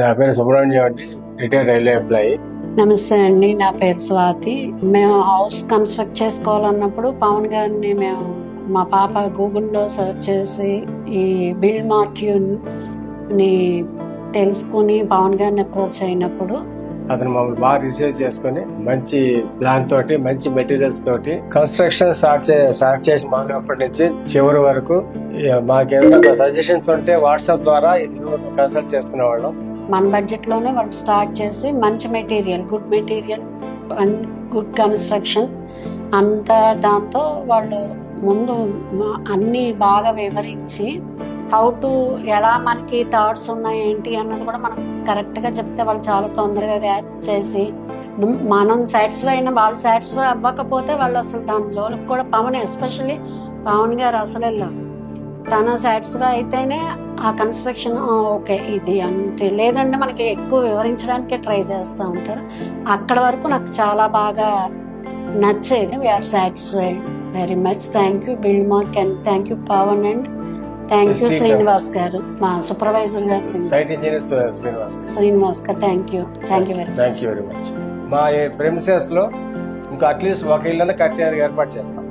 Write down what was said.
నా పేరు సుబ్రహ్మణ్యం అండి, రిటైర్డ్ రైల్వే ఎంప్లాయీ. నమస్తే అండి, నా పేరు స్వాతి. మేము హౌస్ కన్స్ట్రక్ట్ చేసుకోవాలన్నప్పుడు పవన్ గారిని మా పాప గూగుల్లో సెర్చ్ చేసి ఈ బిల్డ్ మార్క్యూని తెలుసుకుని పవన్ గారిని అప్రోచ్ అయినప్పుడు అతను మమ్మల్ని బాగా రిసీవ్ చేసుకుని మంచి ప్లాన్ తోటి, మంచి మెటీరియల్స్ తోటి కన్స్ట్రక్షన్ స్టార్ట్ చేసి మొదలైనప్పటి నుంచి చివరి వరకు మాకేమైనా సజెషన్స్ ఉంటే వాట్సాప్ ద్వారా కన్సల్ట్ చేసుకునే వాళ్ళం. మన బడ్జెట్ లోనే వాళ్ళు స్టార్ట్ చేసి మంచి material, good material and good construction అంతా దాంతో వాళ్ళు ముందు అన్ని బాగా వివరించి హౌ టు ఎలా మనకి థాట్స్ ఉన్నాయి ఏంటి అన్నది కూడా మనకు కరెక్ట్గా చెప్తే వాళ్ళు చాలా తొందరగా గ్యాప్ చేసి మనం సాటిస్ఫై అయినా వాళ్ళు సాటిస్ఫై అవ్వకపోతే వాళ్ళు అసలు దాని జోలికి కూడా ఎస్పెషల్లీ పవన్ గారు అసలు వెళ్ళారు. తను సాటిస్ఫై అయితేనే ఆ కన్స్ట్రక్షన్ ఓకే ఇది అంటే, లేదంటే మనకి ఎక్కువ వివరించడానికి ట్రై చేస్తూ ఉంటారు. అక్కడ వరకు నాకు చాలా బాగా నచ్చేది. We are satisfied very much. Thank you build mark and thank you Pavan and thank you Srinivas garu, మా supervisor garu Srinivas garu. Thank you very much. మా ప్రెమిసెస్ లో ఇంకా అట్లీస్ట్ ఒక ఇల్లు కట్టేందుకు ఏర్పాటు చేస్తాం.